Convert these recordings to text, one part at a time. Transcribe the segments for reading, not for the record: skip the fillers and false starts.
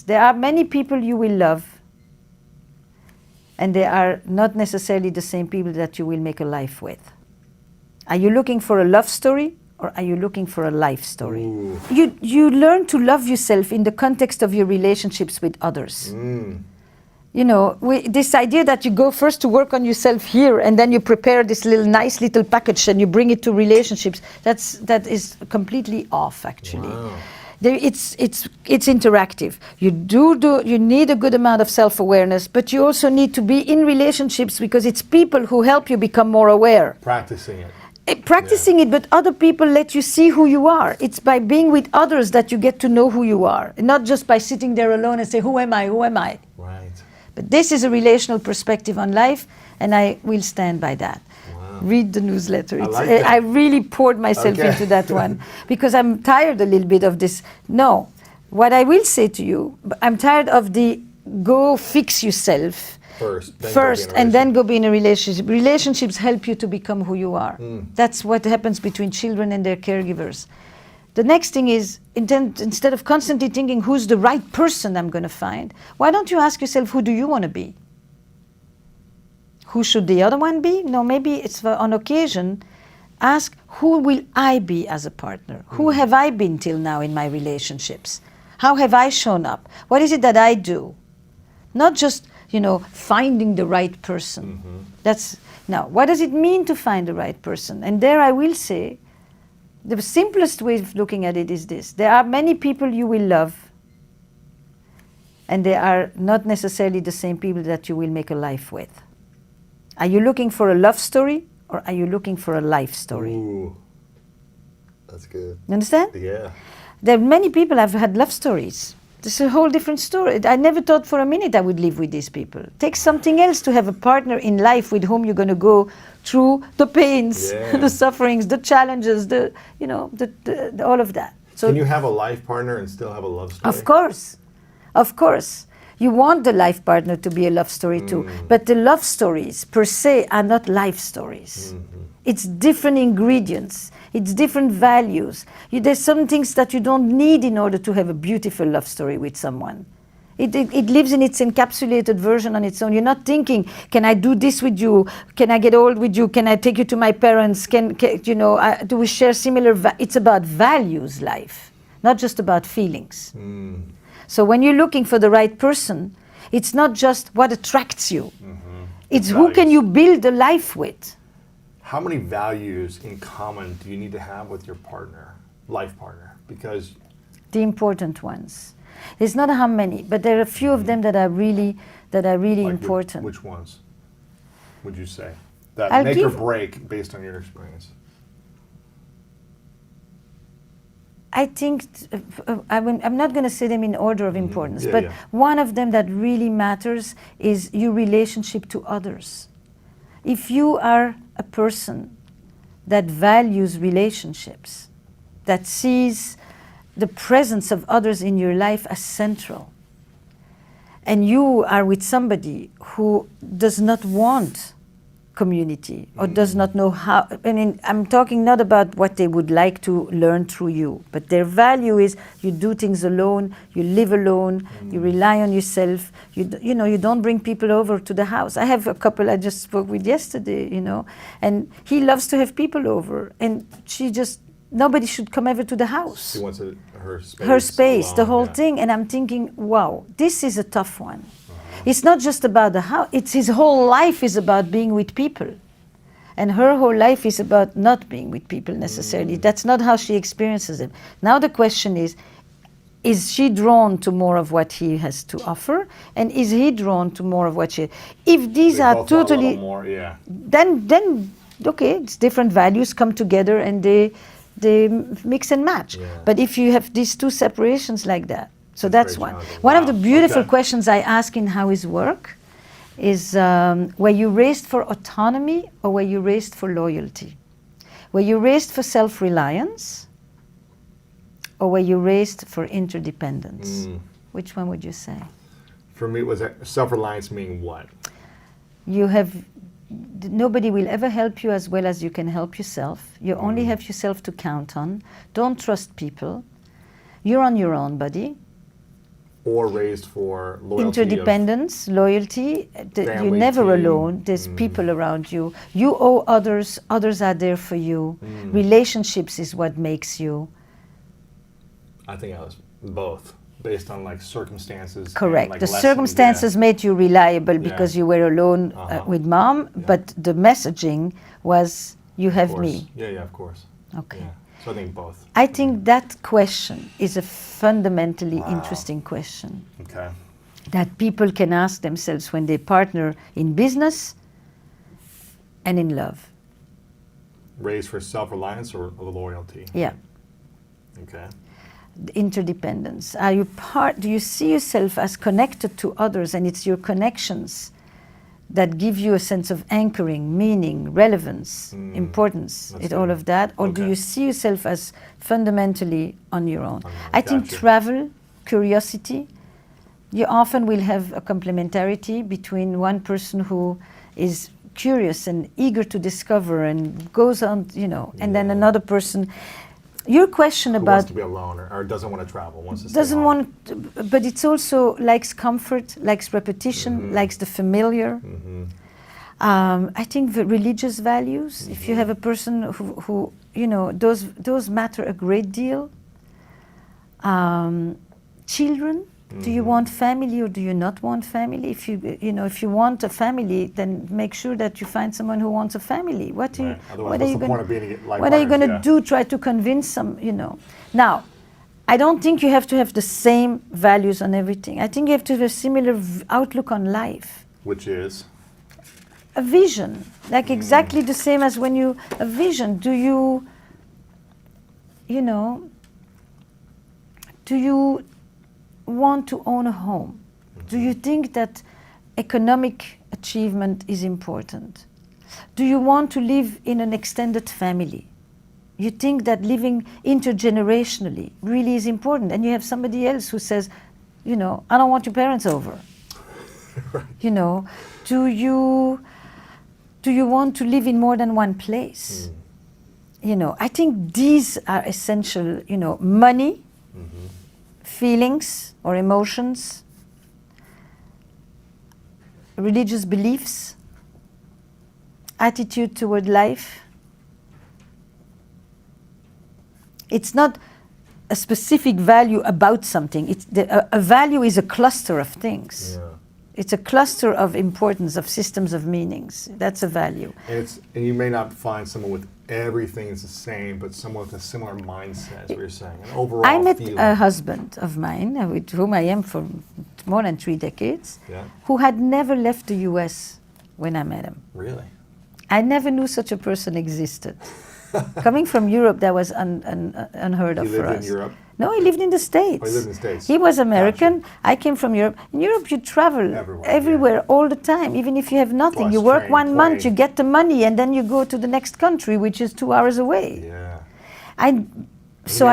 There are many people you will love, and they are not necessarily the same people that you will make a life with. Are you looking for a love story, or are you looking for a life story? Ooh. You learn to love yourself in the context of your relationships with others. You know, this idea that you go first to work on yourself here, and then you prepare this nice little package and you bring it to relationships, that is completely off, actually. Wow. It's interactive. You need a good amount of self-awareness, but you also need to be in relationships because it's people who help you become more aware. Practicing it. Practicing it, but other people let you see who you are. It's by being with others that you get to know who you are, and not just by sitting there alone and say, who am I, who am I? Right. But this is a relational perspective on life, and I will stand by that. Wow. Read the newsletter. I really poured myself into that one because I'm tired a little bit of this. No, what I will say to you, I'm tired of the go fix yourself first and then go be in a relationship. Relationships help you to become who you are. That's what happens between children and their caregivers. The next thing is, instead of constantly thinking who's the right person I'm going to find, why don't you ask yourself, who do you want to be? Who should the other one be? No, maybe it's on occasion, ask, who will I be as a partner? Who have I been till now in my relationships? How have I shown up? What is it that I do? Not just, finding the right person. Now, what does it mean to find the right person? And there I will say, the simplest way of looking at it is this. There are many people you will love, and they are not necessarily the same people that you will make a life with. Are you looking for a love story, or are you looking for a life story? Ooh, that's good. You understand? Yeah. There are many people have had love stories. This is a whole different story. I never thought for a minute I would live with these people. Take something else to have a partner in life with whom you're going to go through the pains, the sufferings, the challenges, all of that. So can you have a life partner and still have a love story? Of course. You want the life partner to be a love story too. But the love stories per se are not life stories. It's different ingredients. It's different values. There's some things that you don't need in order to have a beautiful love story with someone. It lives in its encapsulated version on its own. You're not thinking, can I do this with you? Can I get old with you? Can I take you to my parents? Do we share similar it's about values, life, not just about feelings. So when you're looking for the right person, it's not just what attracts you. It's who can you build a life with. How many values in common do you need to have with your partner, life partner? Because the important ones. It's not how many, but there are a few of them that are really important. Which ones would you say that make or break based on your experience? I think I'm not going to say them in order of importance, but one of them that really matters is your relationship to others. If you are a person that values relationships, that sees the presence of others in your life as central, and you are with somebody who does not want community or does not know how, I'm talking not about what they would like to learn through you, but their value is you do things alone, you live alone, you rely on yourself, you don't bring people over to the house. I have a couple I just spoke with yesterday, and he loves to have people over, and nobody should come ever to the house. She wants her space. Her space, alone, the whole thing, and I'm thinking, wow, this is a tough one. It's not just about the house, it's his whole life is about being with people. And her whole life is about not being with people necessarily. That's not how she experiences them. Now the question is she drawn to more of what he has to offer? And is he drawn to more of what she... If these are totally... More, then okay, it's different values come together and they mix and match. But if you have these two separations like that, so that's one. One of the beautiful questions I ask in How Is Work is, were you raised for autonomy or were you raised for loyalty? Were you raised for self-reliance or were you raised for interdependence? Which one would you say? For me, was self-reliance meaning what? Nobody will ever help you as well as you can help yourself. You only have yourself to count on. Don't trust people. You're on your own, buddy. or raised for loyalty. Interdependence, loyalty. You're Family, never team. alone. There's people around you. You owe others. Others are there for you. Relationships is what makes you. I think I was both, based on like circumstances. Correct. And, like, The lessons, circumstances made you reliable because you were alone with mom, but the messaging was, you have me. Yeah, of course. Okay. Yeah. So I think both. I think that question is a fundamentally interesting question. Okay. That people can ask themselves when they partner in business and in love. Raised for self-reliance or loyalty? Yeah. Okay. Interdependence. Do you see yourself as connected to others, and it's your connections that give you a sense of anchoring, meaning, relevance, importance, all of that? Or do you see yourself as fundamentally on your own? I think travel, curiosity, you often will have a complementarity between one person who is curious and eager to discover and goes on, and then another person. Your question who about wants to be alone or doesn't want to travel, wants to stay doesn't home. want to, but it's also likes comfort, likes repetition, likes the familiar. I think the religious values, if you have a person who those matter a great deal. Children, do you want family or do you not want family? If you want a family, then make sure that you find someone who wants a family. What are you going to do? Try to convince some, Now, I don't think you have to have the same values on everything. I think you have to have a similar outlook on life. Which is? A vision, like exactly the same as when a vision. Do you want to own a home? Do you think that economic achievement is important? Do you want to live in an extended family? You think that living intergenerationally really is important, and you have somebody else who says, I don't want your parents over. Do you want to live in more than one place? I think these are essential, money, feelings or emotions, religious beliefs, attitude toward life. It's not a specific value about something. A value is a cluster of things. Yeah. It's a cluster of importance, of systems of meanings. That's a value. And you may not find someone with everything is the same, but someone with a similar mindset, is what you're saying. An overall I met feeling. a husband of mine, with whom I am for more than 3 decades, who had never left the US when I met him. Really? I never knew such a person existed. Coming from Europe, that was unheard of for us. He lived in Europe? No, he lived in the States. Oh, he lived in the States. He was American. Gotcha. I came from Europe. In Europe, you travel everywhere all the time, even if you have nothing. Plus, you work 1 month, you get the money, and then you go to the next country, which is 2 hours away. Yeah. I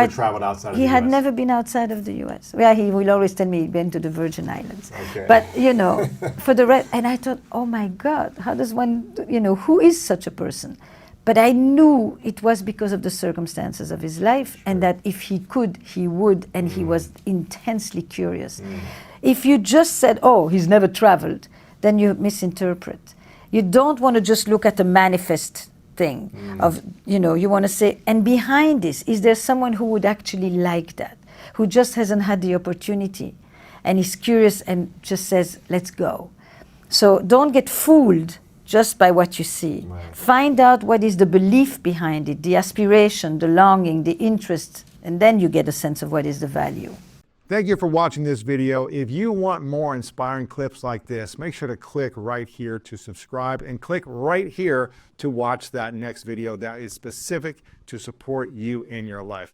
traveled outside of the He US. had never been outside of the US. Well, he will always tell me he'd been to the Virgin Islands. Okay. But, for the rest, and I thought, oh my God, how does one, who is such a person? But I knew it was because of the circumstances of his life, and that if he could, he would, and he was intensely curious. If you just said, oh, he's never traveled, then you misinterpret. You don't want to just look at the manifest thing of, you want to say, and behind this, is there someone who would actually like that, who just hasn't had the opportunity, and is curious and just says, let's go. So don't get fooled just by what you see. Right. Find out what is the belief behind it, the aspiration, the longing, the interest, and then you get a sense of what is the value. Thank you for watching this video. If you want more inspiring clips like this, make sure to click right here to subscribe and click right here to watch that next video that is specific to support you in your life.